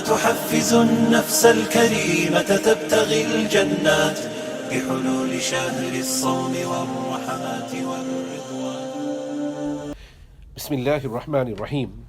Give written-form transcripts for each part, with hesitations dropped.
تحفز النفس الكريمة تبتغي الجنات بحلول شهر الصوم والرحمات والرضوان. Bismillahir Rahmanir Rahim.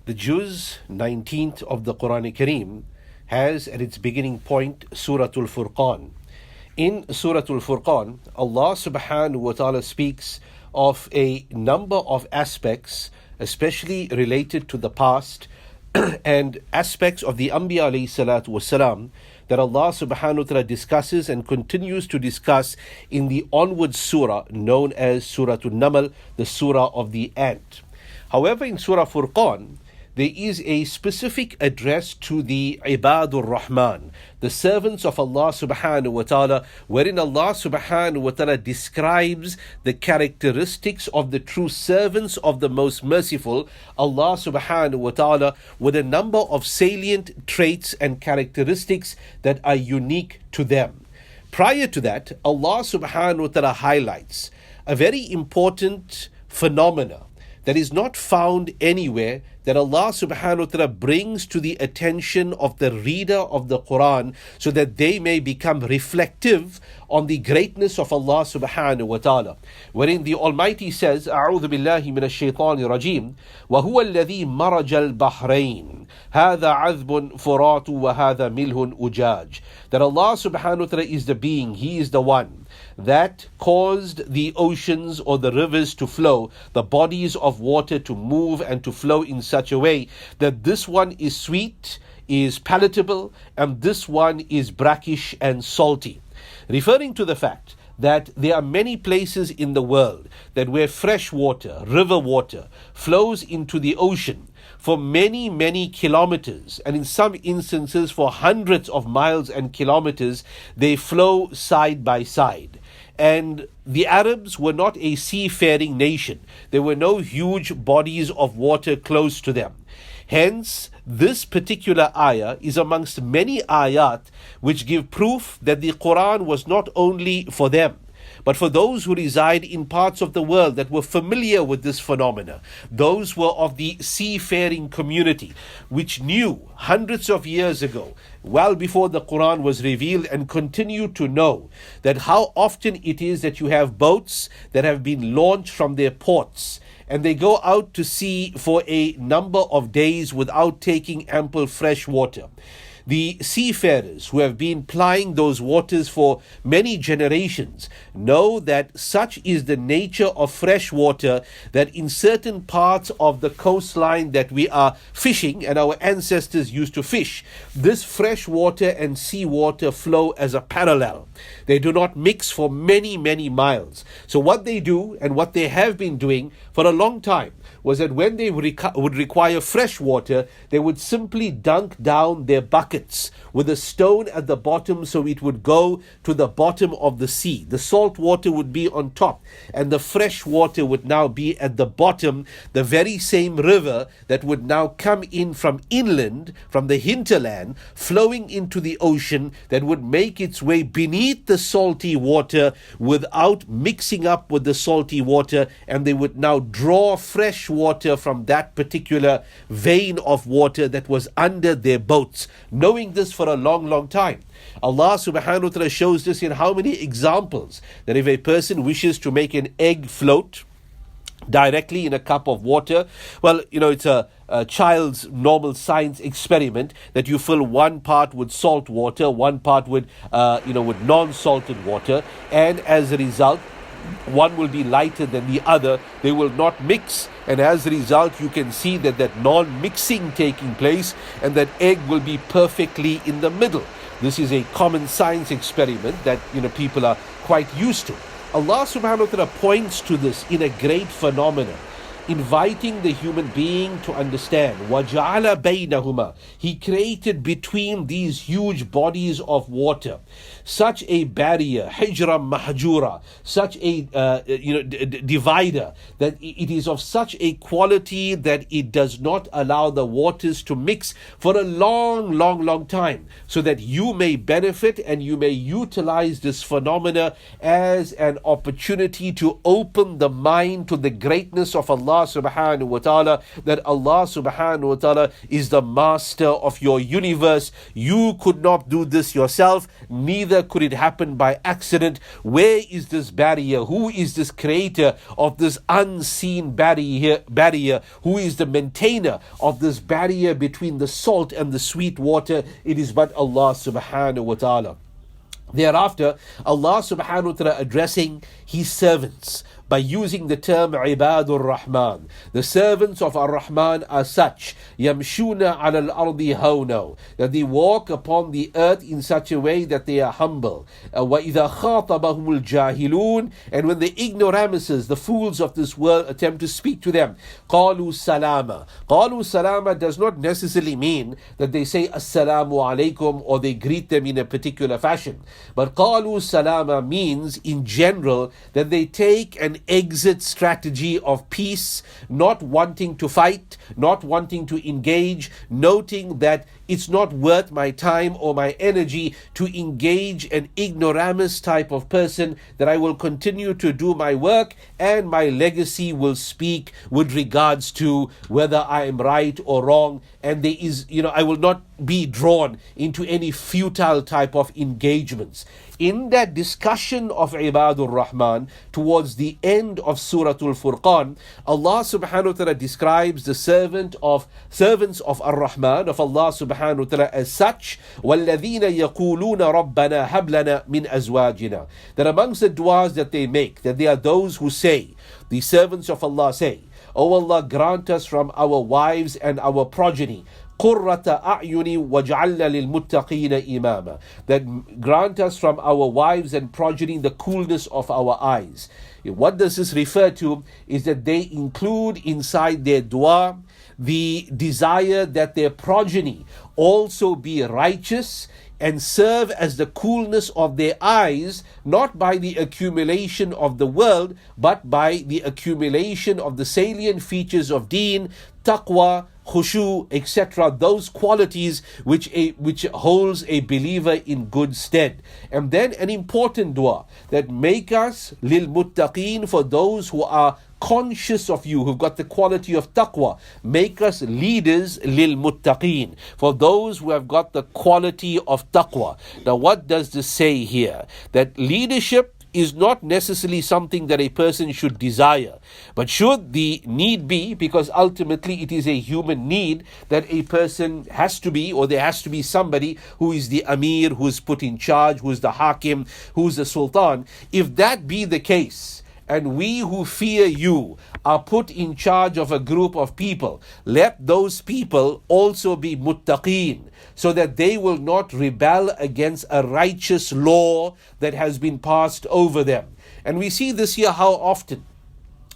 The Juz 19th of the Quran Kareem has at its beginning point Suratul Furqan. In Suratul Furqan, Allah subhanahu wa ta'ala speaks of a number of aspects, especially related to the past, and aspects of the Anbiya alayhi salatu wasalam that Allah subhanahu wa ta'ala discusses and continues to discuss in the onward surah known as Suratul Namal, the surah of the ant. However, in Surah Furqan, there is a specific address to the Ibadur Rahman, the servants of Allah subhanahu wa ta'ala, wherein Allah subhanahu wa ta'ala describes the characteristics of the true servants of the Most Merciful, Allah subhanahu wa ta'ala, with a number of salient traits and characteristics that are unique to them. Prior to that, Allah subhanahu wa ta'ala highlights a very important phenomena that is not found anywhere, that Allah subhanahu wa ta'ala brings to the attention of the reader of the Quran so that they may become reflective on the greatness of Allah subhanahu wa ta'ala. Wherein the Almighty says, أعوذ بالله من الشيطان الرجيم وهو الذي مرج البحرين هذا عذب فرات وهذا ملح أجاج. That Allah subhanahu wa ta'ala is the being, He is the one that caused the oceans or the rivers to flow, the bodies of water to move and to flow in such a way that this one is sweet, is palatable, and this one is brackish and salty. Referring to the fact that there are many places in the world that where fresh water, river water, flows into the ocean for many, many kilometers, and in some instances for hundreds of miles and kilometers, they flow side by side. And the Arabs were not a seafaring nation. There were no huge bodies of water close to them. Hence, this particular ayah is amongst many ayat which give proof that the Quran was not only for them, but for those who reside in parts of the world that were familiar with this phenomena. Those were of the seafaring community, which knew hundreds of years ago, well before the Quran was revealed, and continue to know that how often it is that you have boats that have been launched from their ports, and they go out to sea for a number of days without taking ample fresh water. The seafarers who have been plying those waters for many generations know that such is the nature of fresh water, that in certain parts of the coastline that we are fishing and our ancestors used to fish, this fresh water and sea water flow as a parallel. They do not mix for many, many miles. So what they do, and what they have been doing for a long time, was that when they would require fresh water, they would simply dunk down their buckets with a stone at the bottom so it would go to the bottom of the sea. The salt water would be on top and the fresh water would now be at the bottom, the very same river that would now come in from inland, from the hinterland, flowing into the ocean, that would make its way beneath the salty water without mixing up with the salty water, and they would now draw fresh water from that particular vein of water that was under their boats, knowing this for a long, long time. Allah subhanahu wa ta'ala shows this in how many examples, that if a person wishes to make an egg float directly in a cup of water, well, it's a child's normal science experiment that you fill one part with salt water, one part with non-salted water, and as a result, one will be lighter than the other. They will not mix, and as a result you can see that non-mixing taking place, and that egg will be perfectly in the middle. This is a common science experiment that people are quite used to. Allah subhanahu wa ta'ala points to this in a great phenomenon, inviting the human being to understand. وَجَعَلَ بَيْنَهُمَا, He created between these huge bodies of water such a barrier, hijra mahjura, such a divider, that it is of such a quality that it does not allow the waters to mix for a long, long, long time, so that you may benefit and you may utilize this phenomena as an opportunity to open the mind to the greatness of Allah Allah subhanahu wa ta'ala, that Allah subhanahu wa ta'ala is the master of your universe. You could not do this yourself, neither could it happen by accident. Where is this barrier? Who is this creator of this unseen barrier? Who is the maintainer of this barrier between the salt and the sweet water? It is but Allah subhanahu wa ta'ala. Thereafter, Allah subhanahu wa ta'ala addressing His servants by using the term Ibadur Rahman. The servants of Ar-Rahman are such, Yamshuna ala al-ardi hawna, that they walk upon the earth in such a way that they are humble. وَإِذَا خَاطَبَهُمُ الْجَاهِلُونَ, and when the ignoramuses, the fools of this world, attempt to speak to them, قَالُوا سَلَامًا. قَالُوا سَلَامًا does not necessarily mean that they say Assalamu alaikum or they greet them in a particular fashion. But قَالُوا سَلَامًا means in general that they take an exit strategy of peace, not wanting to fight, not wanting to engage, noting that it's not worth my time or my energy to engage an ignoramus type of person, that I will continue to do my work and my legacy will speak with regards to whether I am right or wrong, and there is, I will not be drawn into any futile type of engagements. In that discussion of Ibadur Rahman, towards the end of Surah Al-Furqan, Allah subhanahu wa ta'ala describes the servants of Ar-Rahman, of Allah subhanahu wa ta'ala, as such, وَالَّذِينَ يَقُولُونَ رَبَّنَا هَبْ لَنَا مِنْ أَزْوَاجِنَا. That amongst the du'as that they make, that they are those who say, the servants of Allah say, O Allah, grant us from our wives and our progeny قُرَّةَ أَعْيُنِ وَاجْعَلْنَا لِلْمُتَّقِينَ إِمَامًا, that grant us from our wives and progeny the coolness of our eyes. What does this refer to? Is that they include inside their dua the desire that their progeny also be righteous and serve as the coolness of their eyes, not by the accumulation of the world, but by the accumulation of the salient features of deen, taqwa, khushu, etc., those qualities which holds a believer in good stead. And then an important dua that make us lil muttaqeen, for those who are conscious of you, who've got the quality of taqwa. Make us leaders lil muttaqeen, for those who have got the quality of taqwa. Now what does this say here? That leadership is not necessarily something that a person should desire, but should the need be, because ultimately it is a human need that a person has to be, or there has to be somebody who is the Amir, who is put in charge, who is the Hakim, who is the Sultan. If that be the case, and we who fear you are put in charge of a group of people, let those people also be muttaqeen, so that they will not rebel against a righteous law that has been passed over them. And we see this here how often,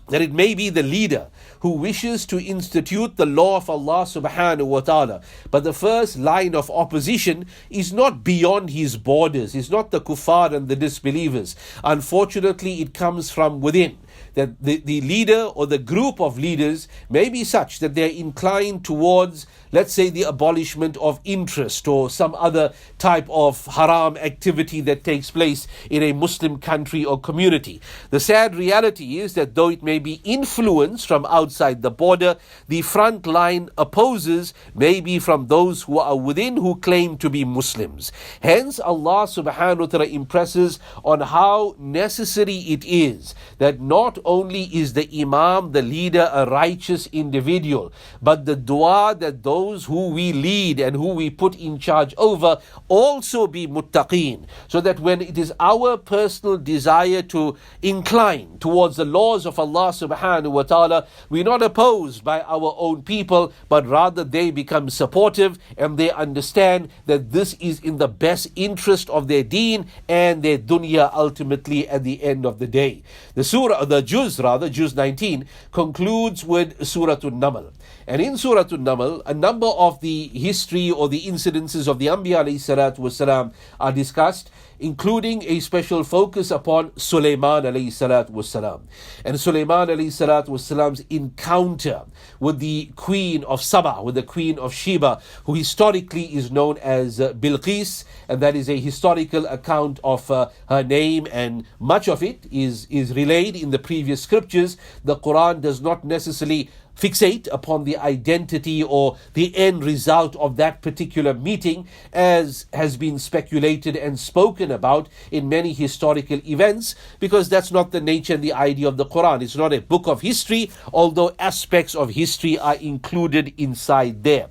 that it may be the leader who wishes to institute the law of Allah subhanahu wa ta'ala, but the first line of opposition is not beyond his borders, it's not the kuffar and the disbelievers. Unfortunately, it comes from within. That the leader or the group of leaders may be such that they're inclined towards, let's say, the abolishment of interest or some other type of haram activity that takes place in a Muslim country or community. The sad reality is that though it may be influenced from outside the border, the front line opposers may be from those who are within, who claim to be Muslims. Hence Allah subhanahu wa ta'ala impresses on how necessary it is that not only is the Imam, the leader, a righteous individual, but the dua that those who we lead and who we put in charge over also be muttaqeen, so that when it is our personal desire to incline towards the laws of Allah subhanahu wa ta'ala, we're not opposed by our own people, but rather they become supportive and they understand that this is in the best interest of their deen and their dunya ultimately at the end of the day. The juz 19 concludes with Surah An-Naml. And in Surah An-Naml, a number of the history or the incidences of the Anbiya alayhi salatu wasalam are discussed, including a special focus upon Sulaiman alayhi salatu wasalam. And Sulaiman alayhi salatu wasalam's encounter with the queen of Saba, with the queen of Sheba, who historically is known as Bilqis, and that is a historical account of her name, and much of it is relayed in the previous scriptures. The Quran does not necessarily fixate upon the identity or the end result of that particular meeting, as has been speculated and spoken about in many historical events, because that's not the nature and the idea of the Quran. It's not a book of history, although aspects of history are included inside there.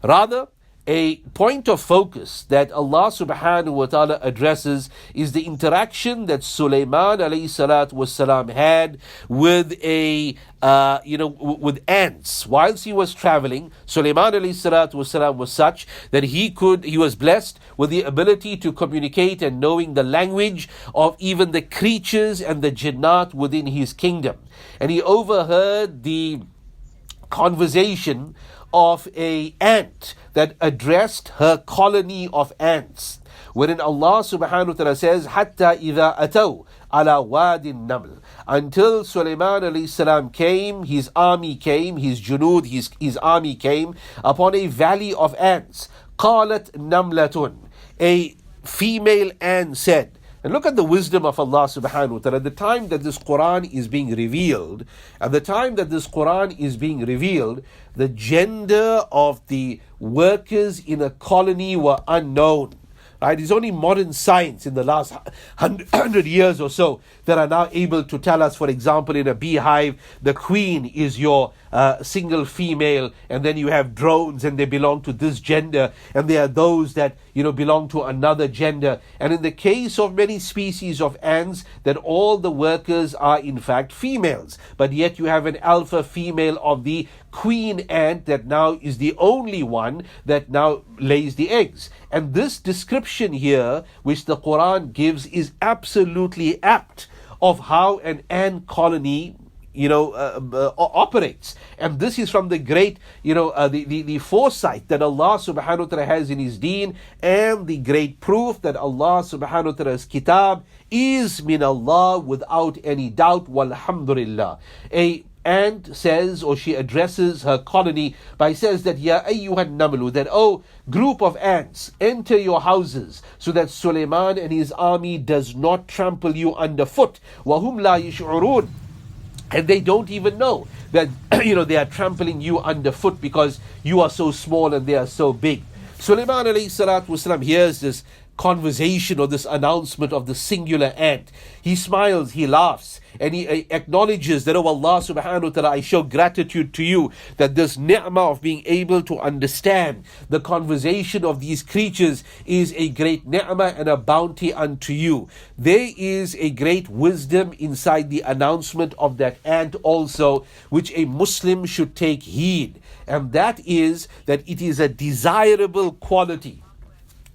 Rather, a point of focus that Allah subhanahu wa ta'ala addresses is the interaction that Sulaiman alayhi salatu wasalam had with with ants. Whilst he was traveling, Sulaiman alayhi salatu wasalam was such that he was blessed with the ability to communicate and knowing the language of even the creatures and the jinnat within his kingdom. And he overheard the conversation of an ant that addressed her colony of ants, wherein Allah subhanahu wa ta'ala says, Hatta idha ataw ala wadin naml, until Sulaiman alayhi salam came, his army came, his junud, his army came upon a valley of ants. Qalat namlatun, a female ant said. And look at the wisdom of Allah subhanahu wa ta'ala. At the time that this Quran is being revealed, the gender of the workers in a colony were unknown. Right? It's only modern science in the last 100 years or so that are now able to tell us, for example, in a beehive, the queen is your single female, and then you have drones and they belong to this gender, and there are those that belong to another gender. And in the case of many species of ants, that all the workers are in fact females, but yet you have an alpha female of the queen ant that now is the only one that now lays the eggs. And this description here, which the Quran gives, is absolutely apt of how an ant colony operates. And this is from the great, the foresight that Allah subhanahu wa ta'ala has in His deen, and the great proof that Allah subhanahu wa ta'ala's kitab is min Allah without any doubt. Walhamdulillah. A ant says, or she addresses her colony by says that, Ya ayyuhan namlu, that, oh group of ants, enter your houses so that Sulaiman and his army does not trample you underfoot. Wahum la yash'urun, and they don't even know that they are trampling you underfoot because you are so small and they are so big. Sulaiman alayhi salatu wasalam hears this conversation or this announcement of the singular ant. He smiles, he laughs, and he acknowledges that, oh Allah subhanahu wa ta'ala, I show gratitude to you that this ni'mah of being able to understand the conversation of these creatures is a great ni'mah and a bounty unto you. There is a great wisdom inside the announcement of that ant also, which a Muslim should take heed, and that is that it is a desirable quality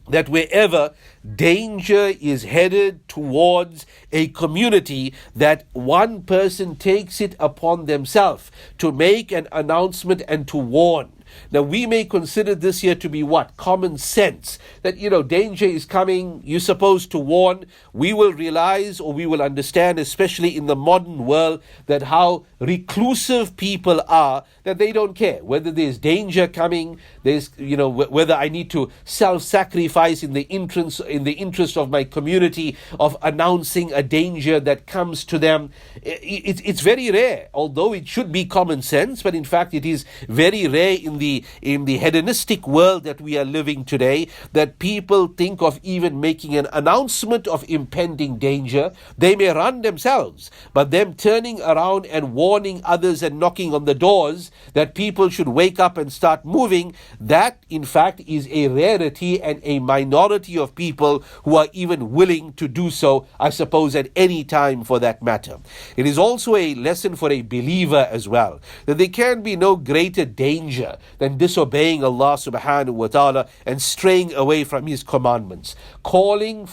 that wherever danger is headed towards a community, that one person takes it upon themselves to make an announcement and to warn. Now we may consider this here to be what? Common sense. That danger is coming, you're supposed to warn. We will realize, or we will understand, especially in the modern world, that how reclusive people are, that they don't care whether there's danger coming, there's whether I need to self-sacrifice in the interest of my community, of announcing a danger that comes to them. It's very rare, although it should be common sense, but in fact it is very rare in the hedonistic world that we are living today, that people think of even making an announcement of impending danger. They may run themselves, but them turning around and warning others and knocking on the doors that people should wake up and start moving, that in fact is a rarity and a minority of people who are even willing to do so, I suppose, at any time for that matter. It is also a lesson for a believer as well, that there can be no greater danger than disobeying Allah subhanahu wa ta'ala and straying away from His commandments. Calling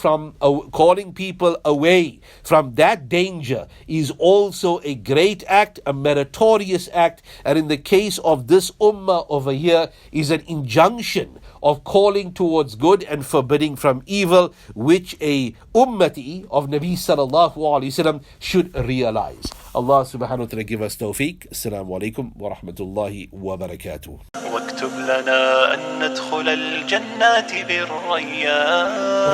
people away from that danger is also a great act, a meritorious act, and in the case of this ummah over here is an injunction of calling towards good and forbidding from evil, which a ummati of Nabi sallallahu alaihi wasallam should realize. Allah subhanahu wa ta'ala give us tawfiq. Assalamu alaikum wa rahmatullahi wa barakatuh. واكتب لنا أن ندخل الجنات بالريان